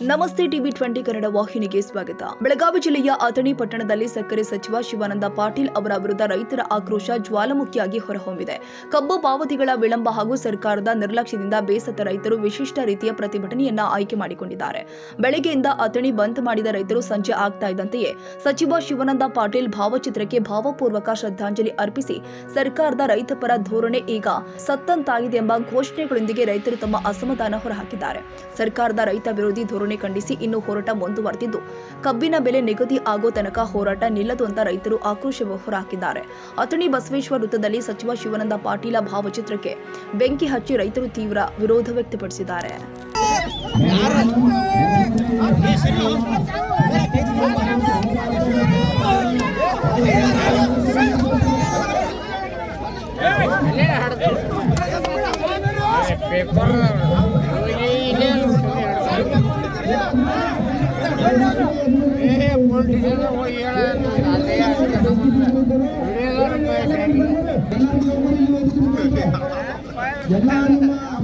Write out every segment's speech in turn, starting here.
ನಮಸ್ತೆ ಟಿವಿ 20 ಕನ್ನಡ ವಾಹಿನಿಗೆ ಸ್ವಾಗತ. ಬೆಳಗಾವಿ ಜಿಲ್ಲೆಯ ಅಥಣಿ ಪಟ್ಟಣದಲ್ಲಿ ಸಕ್ಕರೆ ಸಚಿವ ಶಿವಾನಂದ ಪಾಟೀಲ್ ಅವರ ವಿರುದ್ಧ ರೈತರ ಆಕ್ರೋಶ ಜ್ವಾಲಾಮುಖಿಯಾಗಿ ಹೊರಹೊಮ್ಮಿದೆ. ಕಬ್ಬು ಪಾವತಿಗಳ ವಿಳಂಬ ಹಾಗೂ ಸರ್ಕಾರದ ನಿರ್ಲಕ್ಷ್ಯದಿಂದ ಬೇಸತ್ತ ರೈತರು ವಿಶಿಷ್ಟ ರೀತಿಯ ಪ್ರತಿಭಟನೆಯನ್ನ ಆಯ್ಕೆ ಮಾಡಿಕೊಂಡಿದ್ದಾರೆ. ಬೆಳಗ್ಗೆಯಿಂದ ಅಥಣಿ ಬಂದ್ ಮಾಡಿದ ರೈತರು ಸಂಜೆ ಆಗ್ತಾ ಇದ್ದಂತೆಯೇ ಸಚಿವ ಶಿವಾನಂದ ಪಾಟೀಲ್ ಭಾವಚಿತ್ರಕ್ಕೆ ಭಾವಪೂರ್ವಕ ಶ್ರದ್ಧಾಂಜಲಿ ಅರ್ಪಿಸಿ ಸರ್ಕಾರದ ರೈತಪರ ಧೋರಣೆ ಈಗ ಸತ್ತಂತಾಗಿದೆ ಎಂಬ ಘೋಷಣೆಗಳೊಂದಿಗೆ ರೈತರು ತಮ್ಮ ಅಸಮಾಧಾನ ಹೊರಹಾಕಿದ್ದಾರೆ. ಸರ್ಕಾರದ ರೈತ ವಿರೋಧಿ ಧೋರಣೆ ಖಂಡಿಸಿ ಇನ್ನೂ ಹೋರಾಟ ಮುಂದುವರೆದಿದ್ದು, ಕಬ್ಬಿನ ಬೆಲೆ ನಿಗದಿ ಆಗೋ ತನಕ ಹೋರಾಟ ನಿಲ್ಲದು ಅಂತ ರೈತರು ಆಕ್ರೋಶ ಹೊರಹಾಕಿದ್ದಾರೆ. ಅಥಣಿ ಬಸವೇಶ್ವರ ವೃತ್ತದಲ್ಲಿ ಸಚಿವ ಶಿವಾನಂದ ಪಾಟೀಲ ಭಾವಚಿತ್ರಕ್ಕೆ ಬೆಂಕಿ ಹಚ್ಚಿ ರೈತರು ತೀವ್ರ ವಿರೋಧ ವ್ಯಕ್ತಪಡಿಸಿದ್ದಾರೆ. ಎಲ್ಲ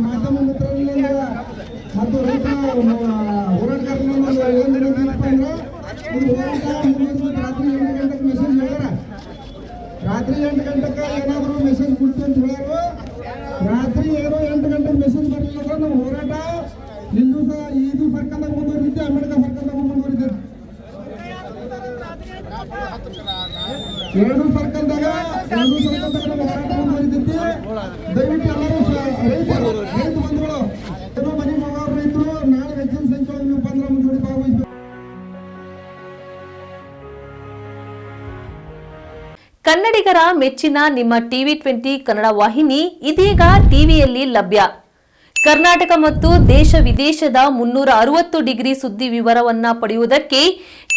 ಮಾಧ್ಯಮ ಮಿತ್ರರಿಂದ ಮತ್ತು ರೈತ ಹೋರಾಟಗಾರರಿಂದ ರಾತ್ರಿ 8 ಗಂಟೆಗೆ ಮೆಸೇಜ್ ಹೇಳ್ಯಾರ. ರಾತ್ರಿ 8 ಗಂಟೆಗೆ ಏನಾದರೂ ಮೆಸೇಜ್ ಕೊಡ್ತೀವಿ ಅಂತ ಹೇಳ್ಯಾರು. ರಾತ್ರಿ 8 ಗಂಟೆಗೆ ಮೆಸೇಜ್ ಬರಲಿಲ್ಲ ಅಂದ್ರೆ ನಮ್ಮ ಹೋರಾಟ ಇದು ಸರ್ಕಾರದಾಗ ಮುಂದುವರಿದಿದೆ, ಅಮೆರಿಕ ಸರ್ಕಾರದಾಗ ಮುಂದುವರಿದೆ. ಎರಡು ಸರ್ಕಾರದಾಗ ನಮ್ಮ ಹೋರಾಟ ಮುಂದುವರಿದಿದ್ದೆ. ದಯವಿಟ್ಟು ಎಲ್ಲರೂ ರೈತ ಬಂಧುಗಳು ಏನೋ ಮನೆ ಮಗ ರೈತರು ನಾಳೆ ಹೆಚ್ಚಿನ ಸಂಖ್ಯೆಯಲ್ಲಿ ನೀವು ಬಂದ್ರೆ ಮುಂದುವರಿ ಭಾಗವಹಿಸಬೇಕು. ಕನ್ನಡಿಗರ ಮೆಚ್ಚಿನ ನಿಮ್ಮ ಟಿವಿ 20 ಕನ್ನಡ ವಾಹಿನಿ ಇದೀಗ ಟಿವಿಯಲ್ಲಿ ಲಭ್ಯ. ಕರ್ನಾಟಕ ಮತ್ತು ದೇಶ ವಿದೇಶದ 360 ಡಿಗ್ರಿ ಸುದ್ದಿ ವಿವರವನ್ನ ಪಡೆಯುವುದಕ್ಕೆ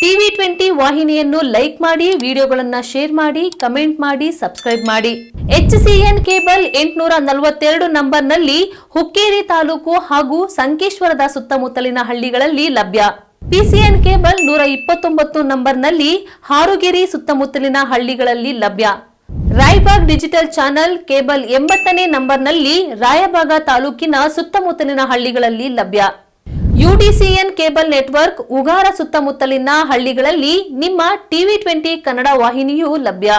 ಟಿವಿ 20 ವಾಹಿನಿಯನ್ನು ಲೈಕ್ ಮಾಡಿ, ವಿಡಿಯೋಗಳನ್ನು ಶೇರ್ ಮಾಡಿ, ಕಮೆಂಟ್ ಮಾಡಿ, ಸಬ್ಸ್ಕ್ರೈಬ್ ಮಾಡಿ. HCN ಕೇಬಲ್ 842 ನಂಬರ್ನಲ್ಲಿ ಹುಕ್ಕೇರಿ ತಾಲೂಕು ಹಾಗೂ ಸಂಕೇಶ್ವರದ ಸುತ್ತಮುತ್ತಲಿನ ಹಳ್ಳಿಗಳಲ್ಲಿ ಲಭ್ಯ. PCN ಕೇಬಲ್ 129 ನಂಬರ್ನಲ್ಲಿ ಹಾರುಗೆರೆ ಸುತ್ತಮುತ್ತಲಿನ ಹಳ್ಳಿಗಳಲ್ಲಿ ಲಭ್ಯ. Raibag digital channel cable 80ನೇ ನಂಬರ್ನಲ್ಲಿ Raybag ತಾಲೂಕಿನ ಸುತ್ತಮುತ್ತಲಿನ ಹಳ್ಳಿಗಳಲ್ಲಿ ಲಭ್ಯ. UDCN ಕೇಬಲ್ ನೆಟ್ವರ್ಕ್ ಉಗಾರ ಸುತ್ತಮುತ್ತಲಿನ ಹಳ್ಳಿಗಳಲ್ಲಿ ನಿಮ್ಮ ಟಿವಿ 20 ಕನ್ನಡ ವಾಹಿನಿಯೂ ಲಭ್ಯ.